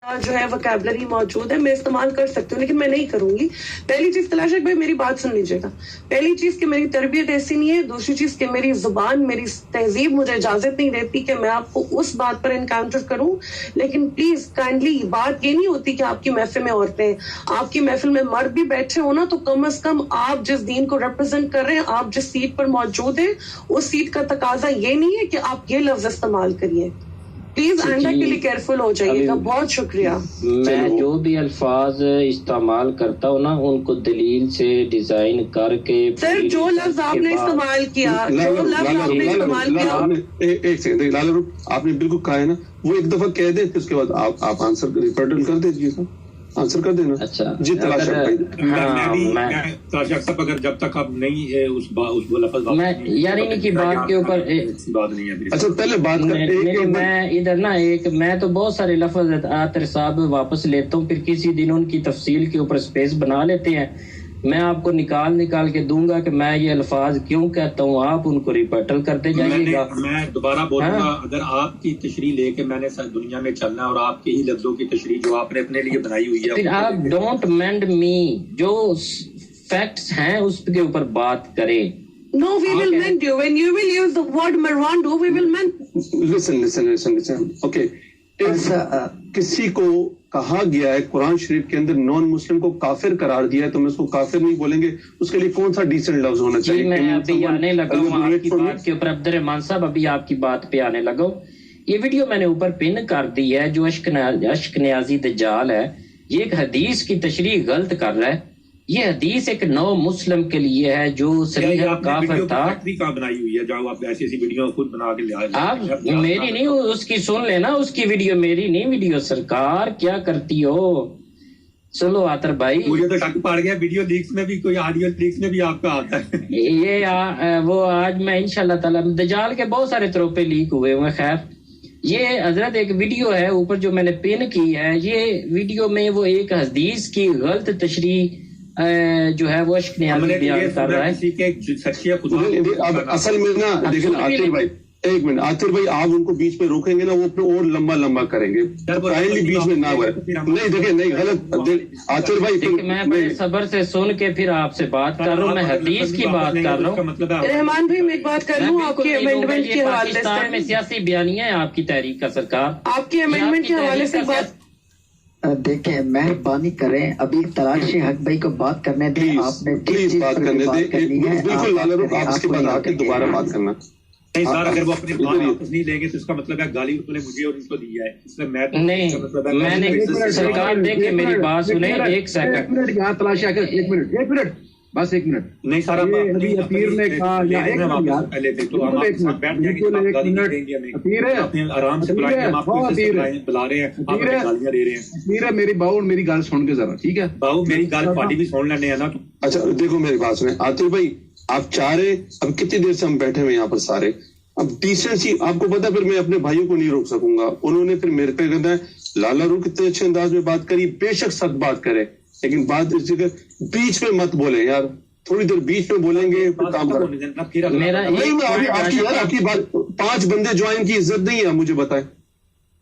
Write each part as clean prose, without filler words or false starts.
جو ہے وکیبلری موجود ہے، میں استعمال کر سکتی ہوں، لیکن میں نہیں کروں گی. پہلی چیز تلاشک بھائی میری بات سن لیجیے گا، پہلی چیز کہ میری تربیت ایسی نہیں ہے، دوسری چیز کہ میری زبان، میری تہذیب مجھے اجازت نہیں دیتی کہ میں آپ کو اس بات پر انکاؤنٹر کروں. لیکن پلیز کائنڈلی بات یہ نہیں ہوتی کہ آپ کی محفل میں عورتیں، آپ کی محفل میں مرد بھی بیٹھے ہو نا، تو کم از کم آپ جس دین کو ریپرزینٹ کر رہے ہیں، آپ جس سیٹ پر موجود ہیں، اس سیٹ کا تقاضا یہ نہیں ہے کہ آپ یہ لفظ استعمال کریے. پلیز آئندہ کے لیے کیئرفل ہو جائیے گا. بہت شکریہ. میں جو بھی الفاظ استعمال کرتا ہوں نا، ان کو دلیل سے ڈیزائن کر کے سر جو لفظ آپ نے استعمال کیا، جو لفظ آپ نے استعمال کیا، ایک سیکنڈ لالا روح، آپ نے بالکل کہا ہے نا، وہ ایک دفعہ کہہ دیں پھر اس کے بعد آپ آنسر ریپرٹل کر دیجیے گا، آنسر کر دینا. اچھا جی تلاشک بھائی. میں تلاشک صاحب اگر جب تک آپ نہیں اس لفظ میں یار انہیں کی بات کے اوپر بات نہیں ہے. اچھا پہلے بات میں ادھر نا میں تو بہت سارے لفظ عاطر صاحب واپس لیتا ہوں، پھر کسی دن ان کی تفصیل کے اوپر سپیس بنا لیتے ہیں. میں آپ کو نکال کے دوں گا کہ میں یہ الفاظ کیوں کہتا ہوں، آپ ان کو ریپرٹل کرتے جائیے گا. میں دوبارہ بولوں گا، اگر آپ کی تشریح لے کے میں نے دنیا میں چلنا ہے اور آپ کے ہی لفظوں کی تشریح جو آپ نے اپنے لیے بنائی ہوئی ہے، پھر آپ ڈونٹ مینڈ می، جو فیکٹس ہیں اس کے اوپر بات کریں. No, we will mend you. When you will use the word Marwando, we will mend. Listen. Okay. کسی کو کہا گیا ہے قرآن شریف کے اندر نان مسلم کو کافر قرار دیا ہے، تو ہم اس کو کافر نہیں بولیں گے، اس کے لیے کون سا ڈیسنٹ لفظ ہونا چاہیے؟ میں ابھی آنے لگا ہوں آپ کی بات کے اوپر. عبد الرحمان صاحب ابھی آپ کی بات پہ آنے لگا ہوں. یہ ویڈیو میں نے اوپر پن کر دی ہے، جو اشک نیازی دجال ہے، یہ ایک حدیث کی تشریح غلط کر رہا ہے. یہ حدیث ایک نو مسلم کے لیے ہے جو صحیح کافر تھا. بنائی ہوئی ہے جو آپ ایسی ویڈیو خود بنا کے لے، آپ میری نہیں، اس کی سن لینا، اس کی ویڈیو، میری نہیں ویڈیو. سرکار کیا کرتی ہو؟ چلو عاطر بھائی، مجھے تو شک پڑ گیا ویڈیو لیکس میں بھی، کوئی آڈیو لیکس میں بھی آپ کا آتا ہے. یہ وہ آج میں انشاءاللہ تعالی دجال کے بہت سارے تروپے لیک ہوئے ہوئے. خیر یہ حضرت ایک ویڈیو ہے اوپر جو میں نے پن کی ہے، یہ ویڈیو میں وہ ایک حدیث کی غلط تشریح جو ہے وہ اشک نیازی بیان کر رہا ہے. اصل میں نا دیکھیں عاطر بھائی، ایک منٹ عاطر بھائی، آپ ان کو بیچ میں روکیں گے نا، وہ اپنے اور لمبا کریں گے. بیچ میں نہ ہوئے نہیں، دیکھیں نہیں غلط عاطر بھائی. میں بڑے صبر سے سن کے پھر آپ سے بات کر رہا ہوں، میں حدیث کی بات کر رہا ہوں. رحمان بھائی میں ایک بات کر لوں آپ کے امینڈمنٹ کے حوالے سے. پاکستان میں سیاسی بیانیہ ہے آپ کی تحریک کا. سرکار آپ کے امینڈمنٹ کے حوالے سے بات دیکھیں، مہربانی کریں ابھی تلاشی حق بھائی کو بات کرنے دیں. آپ نے پلیز بات کرنے دیں، بالکل لالا روح، آپ اس کے بعد آ کے دوبارہ بات کرنا. نہیں سر، اگر وہ اپنی بات واپس نہیں لیں گے تو اس کا مطلب ہے گالی انہوں نے مجھے اور ان کو دی ہے، اس میں میں نے سرکار دیکھیں میری بات سنیں ایک سیکنڈ. یہاں تلاشی حق، ایک منٹ بس ایک منٹ. نہیں سر، ابھی اپیر نے کہا پہلے تو ہم بیٹھ جائیں گے، گالی نہیں دیں گے ہمیں، آرام سے بلائیں گے، ہم آپ کو بلا رہے ہیں، آپ گالیاں دے رہے ہیں. اپیر ہے میری باؤ، میری گل سن کے ذرا، ٹھیک ہے باؤ میری گل پارٹی بھی سن لینے ہیں نا. اچھا دیکھو میری بات سنیں عاطر بھائی، آپ چاہ رہے اب کتنی دیر سے ہم بیٹھے ہوئے یہاں پر سارے، اب ڈیسنسی آپ کو پتا، پھر میں اپنے بھائیوں کو نہیں روک سکوں گا. انہوں نے پھر میرے پہ کہنا ہے لالا روح کتنے اچھے انداز میں بات کری، بے شک سخت بات کرے، لیکن بات اس جگہ بیچ میں مت بولیں یار، تھوڑی دیر بیچ میں بولیں گے کام کریں. آپ کی بات 5 بندے جو ان کی عزت نہیں ہے، مجھے بتائیں.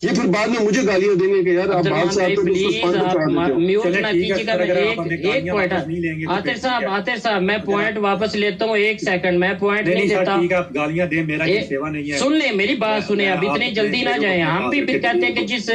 یہ پھر بعد میں مجھے گالیاں دیں گے کہ یار آپ بات سے عاطر صاحب میں پوائنٹ واپس لیتا ہوں. ایک سیکنڈ، میں پوائنٹ نہیں دیتا. گالیاں دیں، میرا یہ سیوا نہیں ہے. سن لیں میری بات سنیں، اب اتنی جلدی نہ جائیں. ہم بھی پھر کہتے ہیں کہ جس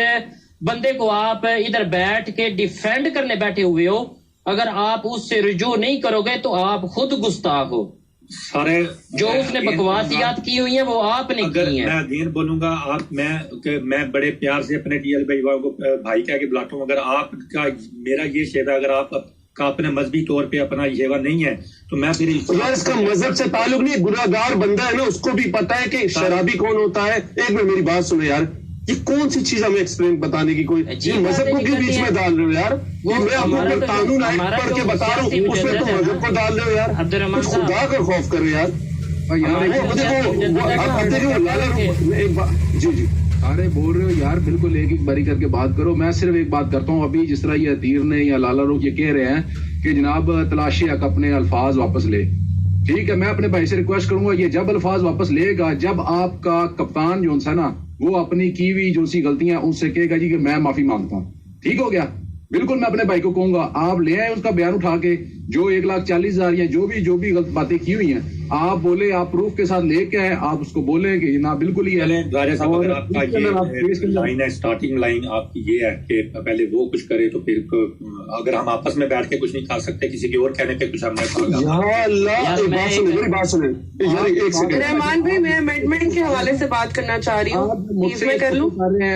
بندے کو آپ ادھر بیٹھ کے ڈیفینڈ کرنے بیٹھے ہوئے ہو، اگر آپ اس سے رجوع نہیں کرو گے تو آپ خود گستاخ ہو. سارے جو اس نے بکواسیات کی ہوئی ہیں وہ آپ نے کی ہیں. میں اگین بولوں گا، آپ میں بڑے پیار سے اپنے ٹی ایل بھائی کو بھائی کہہ کے بلاتا ہوں. اگر آپ کا میرا یہ شیوا، اگر آپ کا اپنے مذہبی طور پہ اپنا شیوا نہیں ہے تو میں پھر یار اس کا مذہب سے تعلق نہیں، گناہگار بندہ ہے نا، اس کو بھی پتا ہے کہ شرابی کون ہوتا ہے. ایک منٹ میری بات سنو یار، یہ کون سی چیز ہمیں ایکسپلین بتانے کی، کوئی مذہب کو کیوں بیچ میں ڈال رہے ہو یار؟ میں آپ کو قانون پڑھ کے بتا رہا ہوں، اس میں تو مذہب کو ڈال رہے ہو یار. خدا کا خوف کرو یار. جی سارے بول رہے ہو یار، بالکل ایک باری کر کے بات کرو. میں صرف ایک بات کرتا ہوں، ابھی جس طرح یہ عطیر نے یا لالا روح یہ کہہ رہے ہیں کہ جناب تلاشی حق اپنے الفاظ واپس لے، ٹھیک ہے. میں اپنے بھائی سے ریکویسٹ کروں گا، یہ جب الفاظ واپس لے گا، جب آپ کا کپتان جو ہے نا وہ اپنی کی ہوئی جو سی غلطیاں ان سے کہے گا جی کہ میں معافی مانگتا ہوں، ٹھیک ہو گیا. بالکل میں اپنے بھائی کو کہوں گا آپ لے آئے اس کا بیان اٹھا کے, جو 1,40,000 یا جو بھی غلط باتیں کی ہوئی ہیں آپ بولے, آپ پروف کے ساتھ لے کے آئے, آپ اس کو بولیں کہ جناب بالکل ہی ہے. راجہ صاحب اگر آپ کا یہ لائن ہے, سٹارٹنگ لائن آپ کی یہ ہے کہ پہلے وہ کچھ کرے تو پھر اگر ہم آپس میں بیٹھ کے کچھ نہیں کھا سکتے, کسی کے اور کہنے پہ کچھ ہم نے. رحمان بھائی میں امینڈمنٹ کے حوالے سے بات کرنا چاہ رہی ہوں, پلیز میں کر لوں.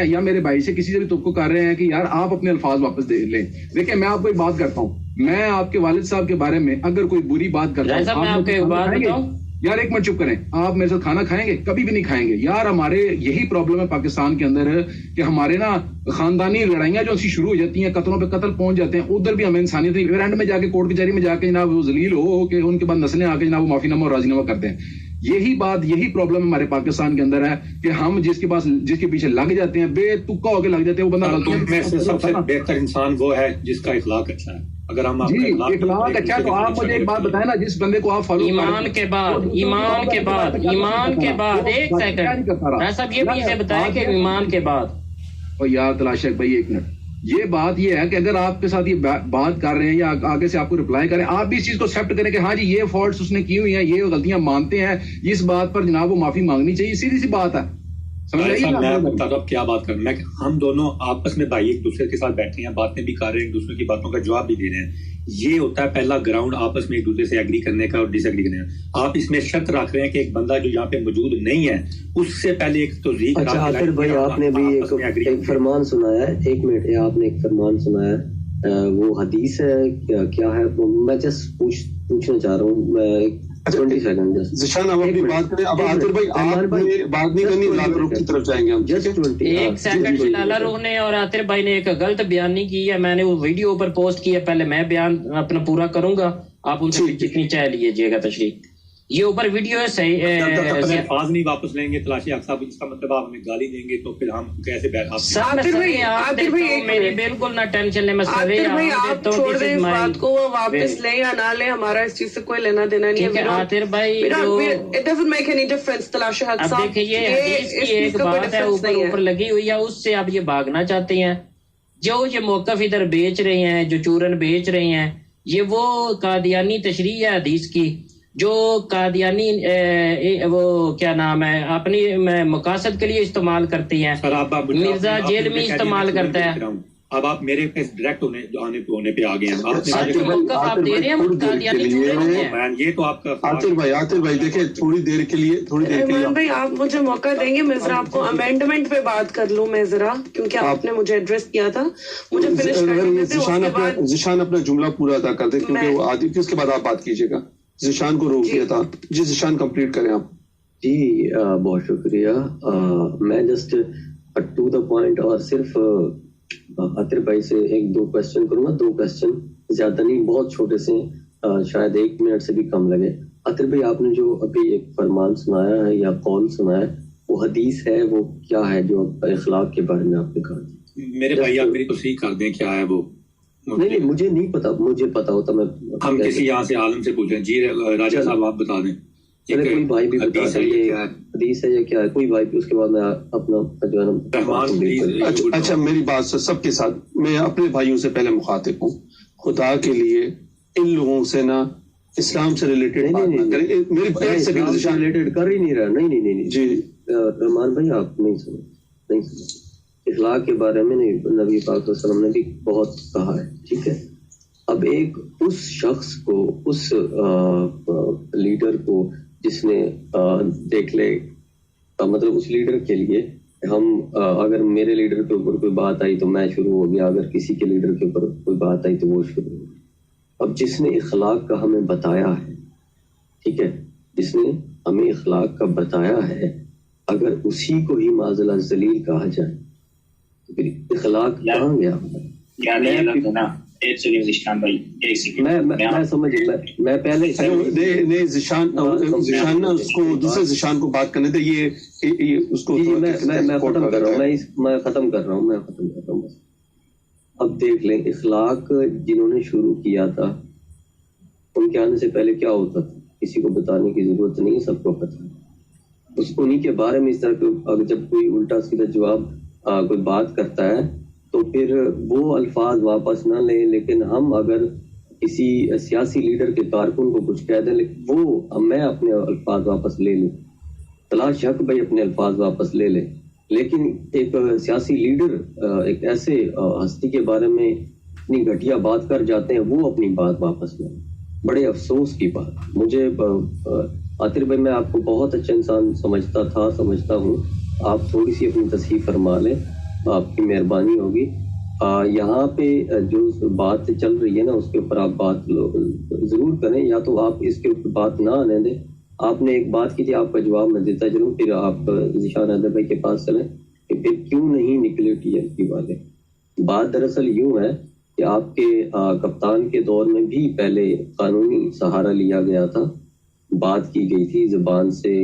یا میرے بھائی سے کسی سے بھی تو کر رہے ہیں کہ یار آپ اپنے الفاظ واپس دے لیں. دیکھیں میں آپ کو ایک بات کرتا ہوں, میں آپ کے والد صاحب کے بارے میں اگر کوئی بری بات کرتا ہوں, یار ایک منٹ چپ کریں, آپ میرے ساتھ کھانا کھائیں گے؟ کبھی بھی نہیں کھائیں گے یار. ہمارے یہی پرابلم ہے پاکستان کے اندر کہ ہمارے نا خاندانی لڑائیاں جو شروع ہو جاتی ہیں, قتلوں پہ قتل پہنچ جاتے ہیں, ادھر بھی ہمیں انسانیت نہیں, اینڈ میں جا کے کورٹ کچہری میں جا کے جناب وہ ذلیل ہو کہ ان کے بعد نسلیں آ کے جناب وہ معافی نامہ اور راضی نامہ کرتے ہیں. یہی پرابلم ہمارے پاکستان کے اندر ہے کہ ہم جس کے پیچھے لگ جاتے ہیں, بے تکا ہو کے لگ جاتے ہیں, وہ بندہ سب سے بہتر انسان وہ ہے جس کا اخلاق اچھا ہے. اگر ہم اخلاق اچھا تو آپ مجھے ایک بات بتائیں نا, جس بندے کو آپ فالو ایمان کے بعد ایک سیکنڈ سب یہ بھی اسے بتائیں کہ ایمان کے بعد. اور یار تلاشق بھائی ایک منٹ, یہ بات یہ ہے کہ اگر آپ کے ساتھ یہ بات کر رہے ہیں یا آگے سے آپ کو رپلائی کریں, آپ بھی اس چیز کو ایکسیپٹ کریں کہ ہاں جی یہ فالٹس اس نے کی ہوئی ہیں, یہ غلطیاں مانتے ہیں, اس بات پر جناب وہ معافی مانگنی چاہیے. سیدھی سی بات ہے. اب کیا بات کروں میں, ہم دونوں آپس میں بھائی ایک دوسرے کے ساتھ بیٹھے ہیں, باتیں بھی کر رہے ہیں, ایک دوسرے کی باتوں کا جواب بھی دے رہے ہیں. یہ ہوتا ہے پہلا گراؤنڈ آپس میں ایک دوسرے سے ایگری کرنے کا اور ڈس ایگری کرنے کا. آپ اس میں شرط رکھ رہے ہیں کہ ایک بندہ جو یہاں پہ موجود نہیں ہے اس سے پہلے ایک توضیح. اچھا عاطر بھائی آپ نے بھی ایک فرمان سنایا ہے, ایک منٹ, آپ نے ایک فرمان سنایا ہے, وہ حدیث ہے کیا ہے؟ میں جسٹ پوچھنا چاہ رہا ہوں. 20 سیکنڈ ذیشان اب اپنی بات کریں. اب عاطر بھائی آپ نے بات نہیں کرنی, لالا رخ کی طرف جائیں گے ہم. ایک سیکنڈ, لالا رخ نے اور عاطر بھائی نے ایک غلط بیان نہیں کی ہے, میں نے وہ ویڈیو پر پوسٹ کی ہے. پہلے میں بیان اپنا پورا کروں گا, آپ ان سے جتنی چاہ لیجیے گا تشریح. یہ اوپر ویڈیو ہے صحیح. الفاظ نہیں واپس لیں گے تلاشی صاحب, اس کا مطلب آپ ہمیں گالی دیں گے تو پھر ہم کیسے میری بالکل نہ ٹینشن لیں. آپ چھوڑ دیں اس بات کو, وہ واپس لیں یا نہ لیں, ہمارا اس چیز سے کوئی لینا دینا نہیں ہے. عاطر بھائی it doesn't make any difference. تلاشی حق صاحب دیکھیں یہ حدیث کی ایک بات ہے اوپر لگی ہوئی ہے, اس سے آپ یہ بھاگنا چاہتے ہیں. جو یہ موقف ادھر بیچ رہے ہیں, جو چورن بیچ رہے ہیں, یہ وہ قادیانی تشریح ہے حدیث کی, جو قادیانی وہ کیا نام ہے اپنی مقاصد کے لیے استعمال کرتی ہیں. مرزا جیل میں استعمال کرتا ہے. اب آپ میرے ڈائریکٹ ہونے پہ آ گئے ہیں. یہ تو آپ کا عاطر بھائی دیکھیں تھوڑی دیر کے لیے رحمان بھائی آپ مجھے موقع دیں گے, میں ذرا آپ کو امینڈمنٹ پہ بات کر لوں. میں ذرا کیونکہ آپ نے مجھے ایڈریس کیا تھا, مجھے فنش کرنے دیں. ذیشان اپنا جملہ پورا ادا کر دیں کیونکہ وہ آدھی, پھر اس کے بعد آپ بات کیجیے گا. ذیشان کو روک دیا تھا. جی ذیشان کمپلیٹ کریں آپ. جی بہت شکریہ. میں جسٹ ٹو دا پوائنٹ اور صرف عاطر بھائی سے 1-2 کوشچن کروں گا. 2 کوشچن زیادہ نہیں, بہت چھوٹے سے, شاید 1 منٹ سے بھی کم لگے. عاطر بھائی آپ نے جو ابھی ایک فرمان سنایا ہے یا قول سنایا ہے, وہ حدیث ہے, وہ کیا ہے جو اخلاق کے بارے میں آپ نے کہا؟ میرے بھائی آپ میری تصحیح کر دیں کیا ہے وہ. نہیں مجھے نہیں پتا, مجھے پتا ہوتا میں ہم کسی یہاں سے عالم سے پوچھیں. جی راجہ صاحب آپ بتا دیں. کوئی بھائی بھی بتا دیں یہ حدیث ہے یا کیا ہے, کوئی بھائی بھی, اس کے بعد میں اپنا جو ہے. اچھا میری بات سب کے ساتھ, میں اپنے بھائیوں سے پہلے مخاطب ہوں, خدا کے لیے ان لوگوں سے نا اسلام سے ریلیٹڈ بات نہ کریں. ریلیٹڈ کر ہی نہیں رہا. نہیں جی رحمان بھائی آپ نہیں سمجھ اخلاق کے بارے میں نہیں, نبی پاک صلی اللہ علیہ وسلم نے بھی بہت کہا ہے, ٹھیک ہے. اب ایک اس شخص کو, اس لیڈر کو جس نے دیکھ لے, مطلب اس لیڈر کے لیے ہم, اگر میرے لیڈر کے اوپر کوئی بات آئی تو میں شروع ہو گیا, اگر کسی کے لیڈر کے اوپر کوئی بات آئی تو وہ شروع ہو گیا. اب جس نے اخلاق کا ہمیں بتایا ہے, ٹھیک ہے, جس نے ہمیں اخلاق کا بتایا ہے, اگر اسی کو ہی معذلہ ذلیل کہا جائے تو پھر اخلاق کہاں گیا؟ میں سمجھ, میں پہلے ذیشان نا اس کو دوسرے ذیشان کو بات کرنے دے. یہ اس کو میں ختم کر رہا ہوں, میں ختم کر رہا ہوں. اب دیکھ لیں اخلاق جنہوں نے شروع کیا تھا, ان کے آنے سے پہلے کیا ہوتا تھا کسی کو بتانے کی ضرورت نہیں, سب کو پتہ ہے. انہیں کے بارے میں اس طرح جب کوئی الٹا سیدھا جواب کوئی بات کرتا ہے تو پھر وہ الفاظ واپس نہ لیں، لیکن ہم اگر کسی سیاسی لیڈر کے کارکن کو کچھ کہہ دیں وہ میں اپنے الفاظ واپس لے لوں، تلاش حق بھائی اپنے الفاظ واپس لے لیں، لیکن ایک سیاسی لیڈر ایک ایسے ہستی کے بارے میں اتنی گھٹیا بات کر جاتے ہیں، وہ اپنی بات واپس لیں. بڑے افسوس کی بات. مجھے عاطر بھائی میں آپ کو بہت اچھا انسان سمجھتا ہوں. آپ تھوڑی سی اپنی تصحیح فرما لیں، آپ کی مہربانی ہوگی. یہاں پہ جو بات چل رہی ہے نا اس کے اوپر آپ بات ضرور کریں، یا تو آپ اس کے اوپر بات نہ آنے دیں. آپ نے ایک بات کی تھی، آپ کا جواب میں دیتا چلوں، پھر آپ ذیشان حیدر بھائی کے پاس چلیں کہ پھر کیوں نہیں نکلے ٹی ایل پی والے. بات دراصل یوں ہے کہ آپ کے کپتان کے دور میں بھی پہلے قانونی سہارا لیا گیا تھا، بات کی گئی تھی، زبان سے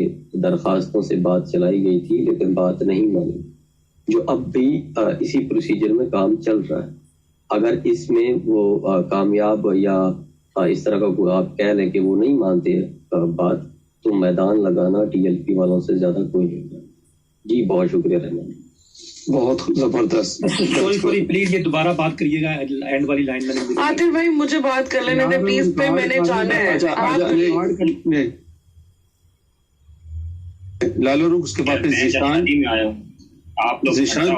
درخواستوں سے بات چلائی گئی تھی، لیکن بات نہیں مانی، جو اب بھی اسی پروسیجر میں کام چل رہا ہے. اگر اس میں وہ کامیاب یا اس طرح کا کوئی آپ کہہ لیں کہ وہ نہیں مانتے بات، تو میدان لگانا ٹی ایل پی والوں سے زیادہ کوئی نہیں ہے. جی بہت شکریہ رحمان. بہت زبردست. سوری پلیز یہ دوبارہ بات کریے گا اینڈ والی لائن میں. عاطر بھائی مجھے بات کر لینے دیں پلیز، پہ میں نے جانا ہے. لالو رخ اس کے بعد ذیشان. آپ لوگ ذیشان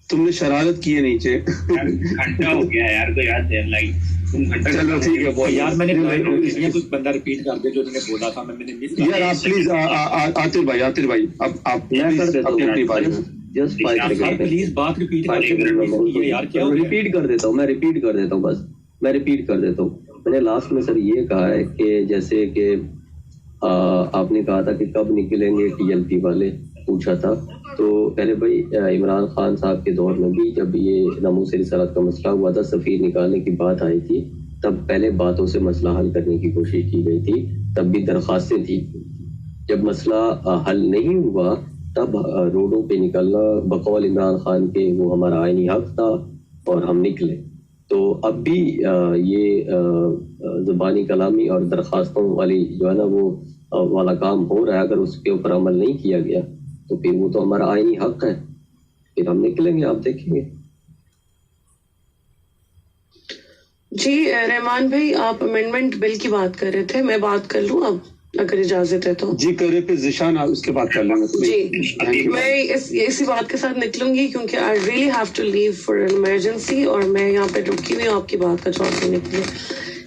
تم نے شرارت کی ہے نیچے. گھنٹہ ہو گیا یار، تو یاد ہے لائن. چلو ٹھیک ہے یار میں نے کچھ بندہ ریپیٹ کر دیا جو انہوں نے بولا تھا. میں نے یار آپ پلیز عاطر بھائی اب آپ اپنی باری میں پلیز بات ریپیٹ کر دیتا ہوں. میں ریپیٹ کر دیتا ہوں. میں نے لاسٹ میں سر یہ کہا ہے کہ جیسے کہ آپ نے کہا تھا کہ کب نکلیں گے ٹی ایل پی والے، پوچھا تھا. تو پہلے بھائی عمران خان صاحب کے دور میں بھی جب یہ ناموس رسالت کا مسئلہ ہوا تھا، سفیر نکالنے کی بات آئی تھی، تب پہلے باتوں سے مسئلہ حل کرنے کی کوشش کی گئی تھی، تب بھی درخواستیں تھی. جب مسئلہ حل نہیں ہوا تب روڈوں پہ نکلنا بقول عمران خان کے وہ ہمارا آئینی حق تھا اور ہم نکلے. تو اب بھی یہ زبانی کلامی اور درخواستوں والی جو ہے نا وہ والا کام ہو رہا ہے. اگر اس کے اوپر عمل نہیں کیا گیا تو پھر وہ تو ہمارا آئینی حق ہے، پھر ہم نکلیں گے، آپ دیکھیں گے. جی رحمان بھائی آپ امینڈمنٹ بل کی بات کر رہے تھے، میں بات کر لوں اب اگر اجازت ہے تو؟ جی کرے پھر ذیشان اس کے بعد کر لیں گے. جی میں اسی بات کے ساتھ نکلوں گی کیونکہ I really have to leave for an emergency, اور میں یہاں پہ رکی ہوئی ہوں آپ کی بات کا جواب دینے کے لیے.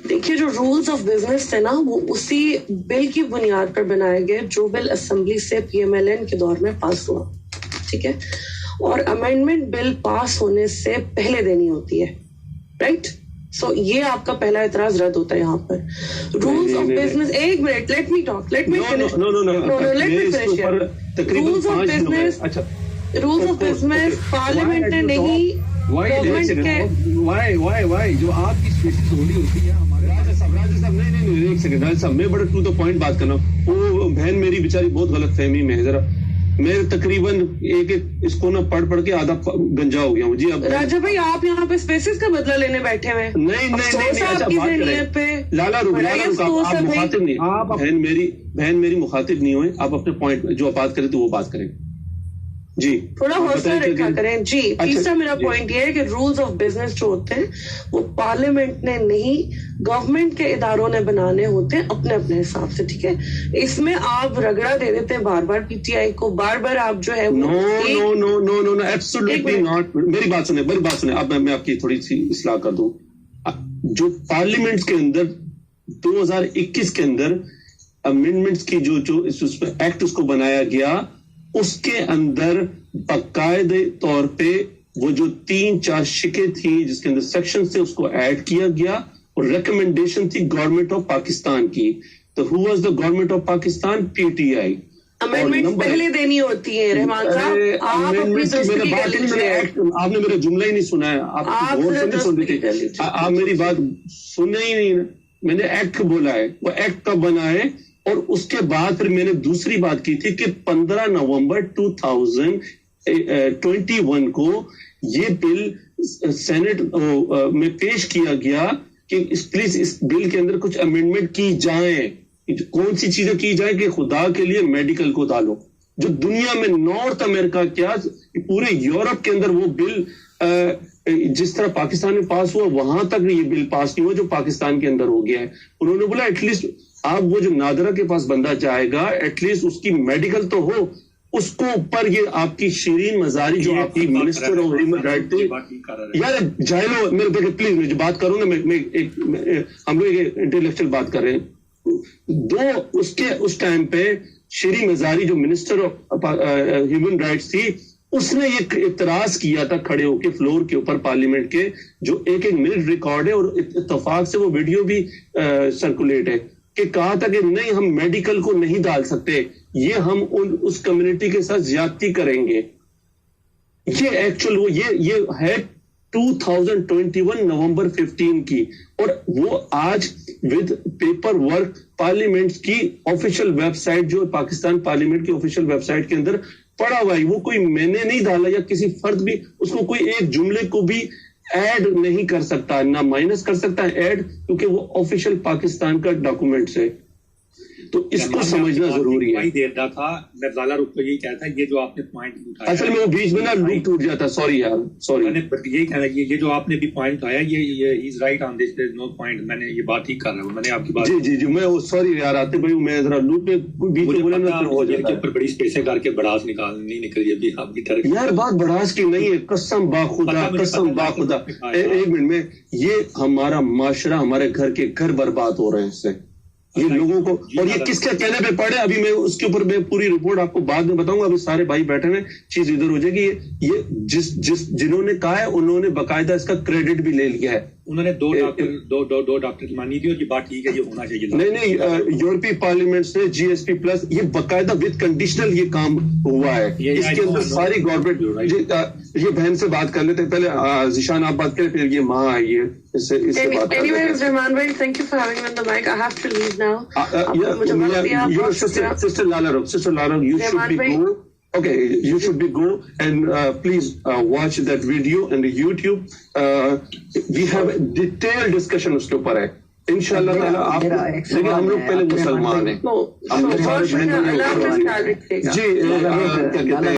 دیکھیے جو رولز آف بزنس تھے نا وہ اسی بل کی بنیاد پر بنائے گئے جو بل اسمبلی سے پی ایم ایل این کے دور میں پاس ہوا، ٹھیک ہے، اور امینڈمنٹ بل پاس ہونے سے پہلے دینی ہوتی ہے، رائٹ. سو یہ آپ کا پہلا اعتراض رد ہوتا ہے یہاں پر. رولز آف بزنس، ایک منٹ، let me talk, let me finish. Rules of business, rules of business parliament نے نہیں، گورنمنٹ کے جو آپ کی اسپیسیز ہولی ہوتی ہے ہمارے ایک سیکنڈ راجا صاحب میں بڑا ٹو دا پوائنٹ بات کرنا. وہ بہن میری بیچاری بہت غلط فہمی میں ہے، ذرا میں تقریباً ایک اس کو نا پڑھ کے آدھا گنجا ہو گیا ہوں. جی اب راجا بھائی آپ یہاں پہ اسپیسیز کا بدلہ لینے بیٹھے ہوئے؟ نہیں لالا رخ آپ مخاطب نہیں، بہن میری مخاطب نہیں ہوئے. آپ اپنے پوائنٹ جو آپ بات کریں تو وہ بات کریں. جی تھوڑا حوصلہ رکھا کریں. جی تیسرا میرا پوائنٹ یہ ہے کہ رولز آف بزنس جو ہوتے ہیں وہ پارلیمنٹ نے نہیں گورنمنٹ کے اداروں نے بنانے ہوتے ہیں اپنے اپنے حساب سے، ٹھیک ہے. اس میں آپ رگڑا دے دیتے ہیں بار بار پی ٹی آئی کو، بار بار آپ جو ہے نو ایبسولوٹلی ناٹ. میری بات سنیں اب میں آپ کی تھوڑی سی اصلاح کر دوں. جو پارلیمنٹ کے اندر 2021 کے اندر امینڈمنٹس کی جو ایکٹ اس کو بنایا گیا، اس کے اندر باقاعدہ طور پہ وہ جو 3-4 شکیں تھی جس کے اندر سیکشن تھے اس کو ایڈ کیا گیا، اور ریکمنڈیشن تھی گورنمنٹ آف پاکستان کی. تو who was the government of Pakistan? P T I. Amendment پہلے دینی ہوتی ہے رحمان صاحب. آپ نے میرا جملہ ہی نہیں سنا ہے، آپ غور سے نہیں سن رہی تھی، آپ میری بات سننا ہی نہیں. میں نے ایکٹ بولا ہے، وہ ایکٹ کب بنا ہے، اور اس کے بعد پھر میں نے دوسری بات کی تھی کہ 15 نومبر 2021 کو یہ بل سینٹ میں پیش کیا گیا کہ پلیز اس بل کے اندر کچھ امینڈمنٹ کی جائیں. کون سی چیزیں کی جائیں کہ خدا کے لیے میڈیکل کو ڈالو. جو دنیا میں نارتھ امریکہ کیا پورے یورپ کے اندر وہ بل جس طرح پاکستان میں پاس ہوا وہاں تک یہ بل پاس نہیں ہوا جو پاکستان کے اندر ہو گیا ہے. انہوں نے بولا ایٹ لیسٹ آپ وہ جو نادرا کے پاس بندہ جائے گا ایٹ لیسٹ اس کی میڈیکل تو ہو, اس کو اوپر یہ آپ کی شیرین مزاری جو آپ کی منسٹر آف ہیومن رائٹ تھی, یار جائلو میرے دیکھیں پلیز میں جو بات کروں نا میں ہم لوگ انٹلیکچوئل بات کر رہے ہیں. اس ٹائم پہ شیرین مزاری جو منسٹر آف ہیومن رائٹس تھی, اس نے ایک اعتراض کیا تھا کھڑے ہو کے فلور کے اوپر پارلیمنٹ کے, جو ایک منٹ ریکارڈ ہے اور اتفاق سے وہ ویڈیو بھی سرکولیٹ ہے, کہ کہا تھا کہ نہیں ہم میڈیکل کو نہیں ڈال سکتے, یہ ہم اس کمیونٹی کے ساتھ زیادتی کریں گے. یہ ایکچوئل یہ ہے 2021 نومبر 15 کی, اور وہ آج ود پیپر ورک پارلیمنٹ کی آفیشیل ویب سائٹ جو پاکستان پارلیمنٹ کی آفیشیل ویب سائٹ کے اندر پڑا ہوا ہے. وہ کوئی میں نے نہیں ڈالا یا کسی فرد بھی اس کو کوئی ایک جملے کو بھی ایڈ نہیں کر سکتا, نہ مائنس کر سکتا ہے ایڈ, کیونکہ وہ آفیشیل پاکستان کا ڈاکومنٹس ہے. تو اس کو سمجھنا ضروری ہے. دیر دا تھا میں لالا رخ کو یہی کہتا ہے, یہ جو آپ نے پوائنٹ اٹھایا اصل میں وہ بیچ میں نا لوگ ٹوٹ جاتا, سوری یار سوری. میں نے یہی کہنا یہ جو آپ نے بھی پوائنٹ اٹھایا یہ is right on this know point, میں نے یہ بات ٹھیک کر رہا ہوں, میں نے آپ کی بات جی میں سوری یار آتے بھائی میں ذرا لوپ میں بیچ میں بولا نا ہو جاتا ہے. بڑی اسپیسیں کر کے بڑاس نہیں نکلی ابھی آپ کی طرف. یار بات بڑاس کی نہیں ہے, قسم باخدا ایک منٹ میں, یہ ہمارا معاشرہ ہمارے گھر کے گھر برباد ہو رہے ہیں اس سے, یہ لوگوں کو, اور یہ کس کے کہنے پہ پڑے ابھی میں اس کے اوپر میں پوری رپورٹ آپ کو بعد میں بتاؤں گا. ابھی سارے بھائی بیٹھے ہیں, چیز ادھر ہو جائے گی. یہ جنہوں نے کہا ہے انہوں نے باقاعدہ اس کا کریڈٹ بھی لے لیا ہے. انہوں نے دو ڈاکٹر مانی تھی, اور یہ بات ٹھیک ہے, یہ ہونا چاہیے. نہیں یورپی پارلیمنٹ سے جی ایس پی پلس یہ باقاعدہ ود کنڈیشنل یہ کام ہوا ہے. اس کے اندر ساری گورنمنٹ, یہ بہن سے بات کر لیتے پہلے, ذیشان آپ بات کریں, پھر یہ ماں آئی ہے اس سے بات کریں. Anyways, Rahman bhai, thank you for having me on the mic. I have to leave now. Sister Lara, you should be go. Okay, you should be go and please watch that video on YouTube. We have a detailed discussion اس کے اوپر ہے. انشاءاللہ تعالیٰ آپ دیکھیں ہم لوگ پہلے مسلمان ہیں, ہم لوگ سارے بہن جی کیا کہتے ہیں